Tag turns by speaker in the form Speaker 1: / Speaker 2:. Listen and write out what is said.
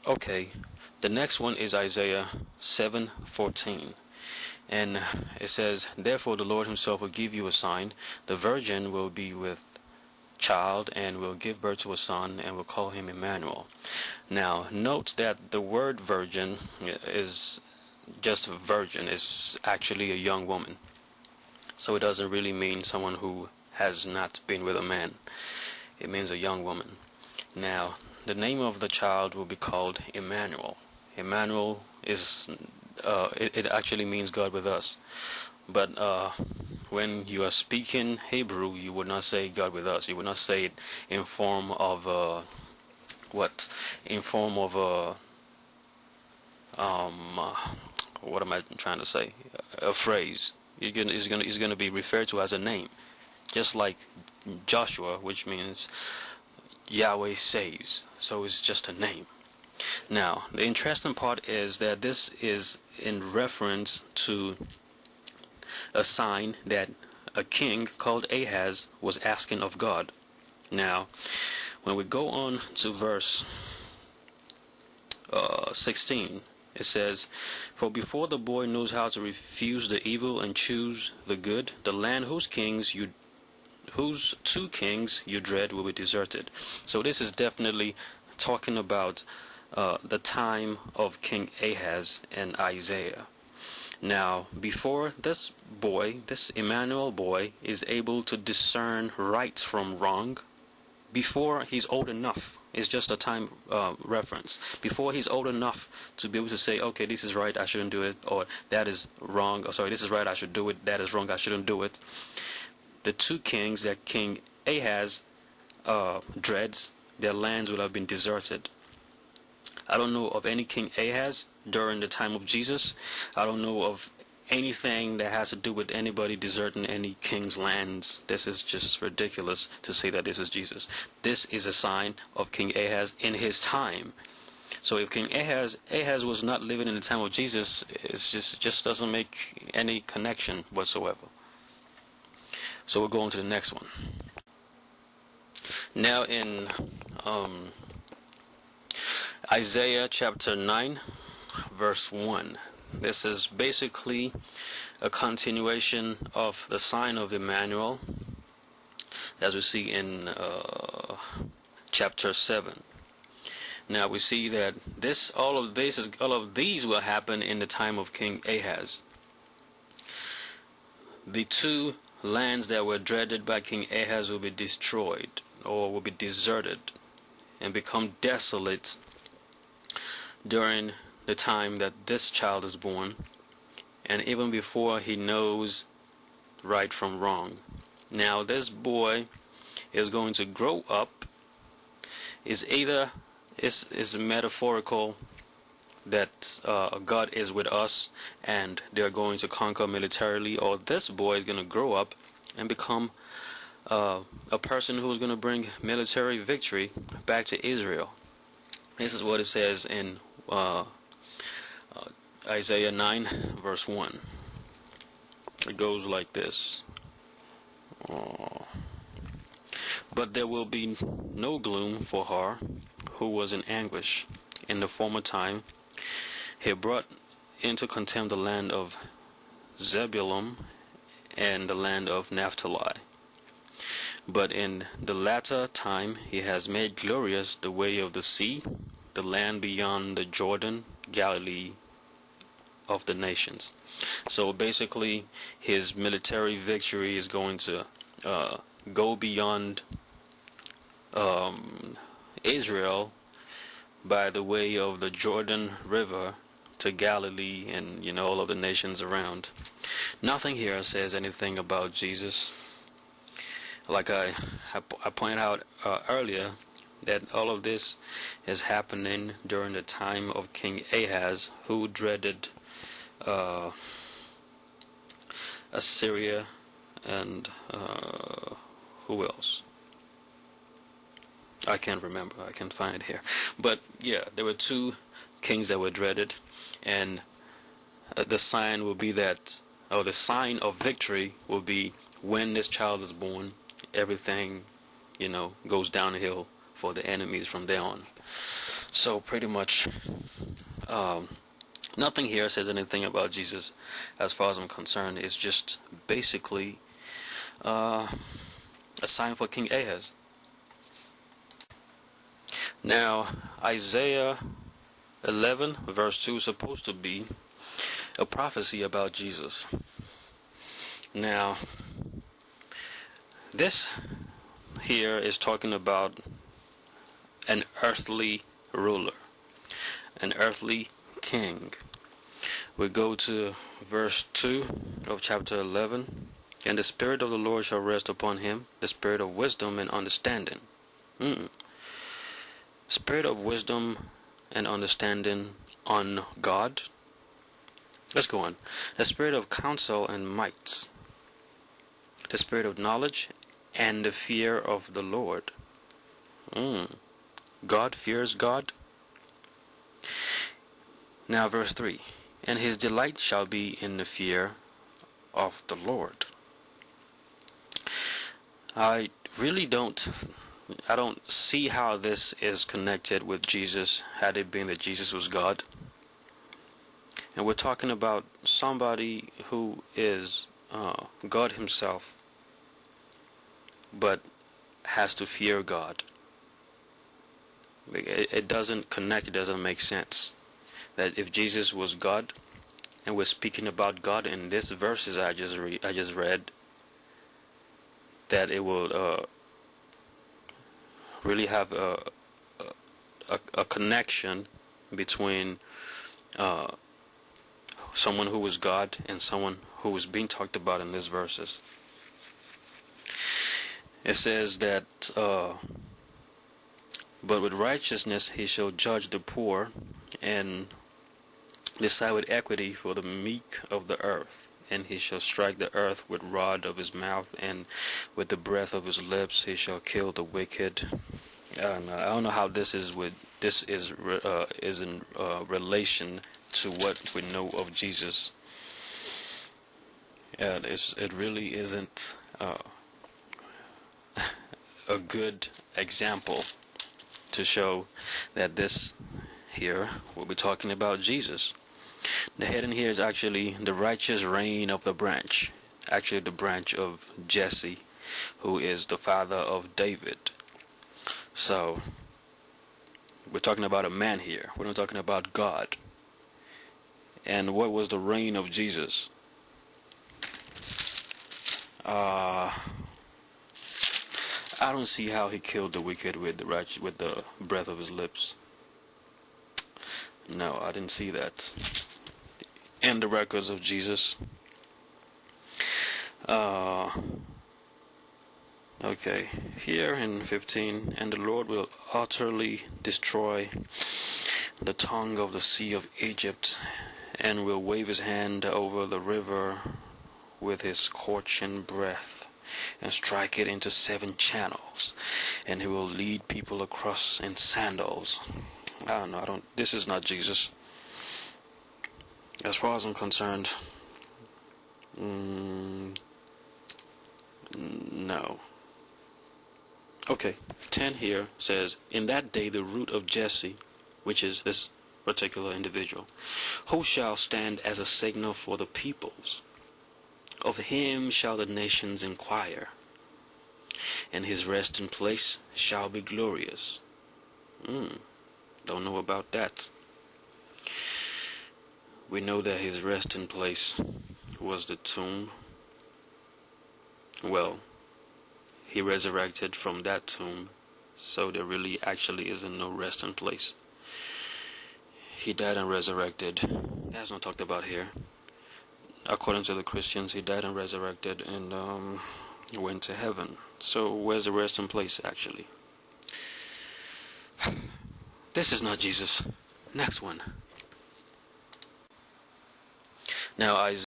Speaker 1: Okay, the next one is Isaiah 7:14. And it says, "Therefore the Lord himself will give you a sign. The virgin will be with child and will give birth to a son and will call him Emmanuel." Now, note that the word virgin is just virgin. It's actually a young woman. So it doesn't really mean someone who has not been with a man. It means a young woman. Now, the name of the child will be called Emmanuel. Emmanuel is, it actually means God with us. But when you are speaking Hebrew, you would not say God with us. You would not say it in form of what? In form of what am I trying to say? A phrase. It's gonna be referred to as a name, just like Joshua, which means Yahweh saves. So it's just a name. Now, the interesting part is that this is in reference to a sign that a king called Ahaz was asking of God. Now, when we go on to verse 16, it says, "For before the boy knows how to refuse the evil and choose the good, the land whose two kings you dread will be deserted." So this is definitely talking about the time of King Ahaz and Isaiah. Now, before this boy, this Emmanuel boy, is able to discern right from wrong, before he's old enough, it's just a time reference. Before he's old enough to be able to say, okay, this is right, I shouldn't do it, or that is wrong, or sorry, this is right, I should do it, that is wrong, I shouldn't do it. The two kings that King Ahaz dreads, their lands will have been deserted. I don't know of any King Ahaz during the time of Jesus. I don't know of anything that has to do with anybody deserting any king's lands. This is just ridiculous to say that this is Jesus. This is a sign of King Ahaz in his time. So if King Ahaz was not living in the time of Jesus, it just doesn't make any connection whatsoever. So we'll go on to the next one. Now in Isaiah chapter 9, verse 1. This is basically a continuation of the sign of Emmanuel, as we see in chapter 7. Now we see that all of these will happen in the time of King Ahaz. The two lands that were dreaded by King Ahaz will be destroyed, or will be deserted and become desolate during the time that this child is born, and even before he knows right from wrong. Now this boy is going to grow up. Is metaphorical that God is with us and they're going to conquer militarily, or this boy is going to grow up and become a person who is going to bring military victory back to Israel. This is what it says in Isaiah 9, verse 1. It goes like this. "But there will be no gloom for her who was in anguish. In the former time, he brought into contempt the land of Zebulun and the land of Naphtali. But in the latter time, he has made glorious the way of the sea, the land beyond the Jordan, Galilee of the nations." So basically, his military victory is going to go beyond Israel by the way of the Jordan River to Galilee and all of the nations around. Nothing here says anything about Jesus. Like I pointed out earlier, that all of this is happening during the time of King Ahaz, who dreaded Assyria and who else? I can't remember. I can't find it here. But yeah, there were two kings that were dreaded, and the sign will be that, or the sign of victory will be when this child is born. Everything, goes downhill for the enemies from there on. So pretty much, um, nothing here says anything about Jesus, as far as I'm concerned. It's just basically uh, a sign for King Ahaz. Now, Isaiah 11 verse 2 is supposed to be a prophecy about Jesus. Now, this here is talking about an earthly ruler, an earthly king. We go to verse 2 of chapter 11. And the Spirit of the Lord shall rest upon him, the Spirit of wisdom and understanding. Spirit of wisdom and understanding on God. Let's go on. The Spirit of counsel and might. The Spirit of knowledge and the fear of the Lord. God fears God. Now verse 3. And his delight shall be in the fear of the Lord. I don't see how this is connected with Jesus, had it been that Jesus was God. And we're talking about somebody who is God himself, but has to fear God. It doesn't connect, it doesn't make sense. That if Jesus was God, and we're speaking about God in this verses I just read, that it will really have a connection between someone who is God and someone who is being talked about in these verses. It says that, but with righteousness he shall judge the poor and decide with equity for the meek of the earth. And he shall strike the earth with rod of his mouth, and with the breath of his lips he shall kill the wicked. I don't know how this is in relation to what we know of Jesus. It really isn't a good example to show that this here we'll be talking about Jesus. The heading here is actually the righteous reign of the branch. Actually the branch of Jesse, who is the father of David. So, we're talking about a man here. We're not talking about God. And what was the reign of Jesus? I don't see how he killed the wicked with the breath of his lips. No, I didn't see that in the records of Jesus. Okay, here in 15, and the Lord will utterly destroy the tongue of the sea of Egypt, and will wave his hand over the river with his scorching breath, and strike it into 7 channels, and he will lead people across in sandals. This is not Jesus. As far as I'm concerned, no. Okay, 10 here says, in that day the root of Jesse, which is this particular individual, who shall stand as a signal for the peoples? Of him shall the nations inquire, and his resting place shall be glorious. Don't know about that. We know that his resting place was the tomb. Well, he resurrected from that tomb, so there really actually isn't no resting place. He died and resurrected. That's not talked about here. According to the Christians, he died and resurrected and went to heaven. So where's the resting place actually? This is not Jesus. Next one. Now Isaiah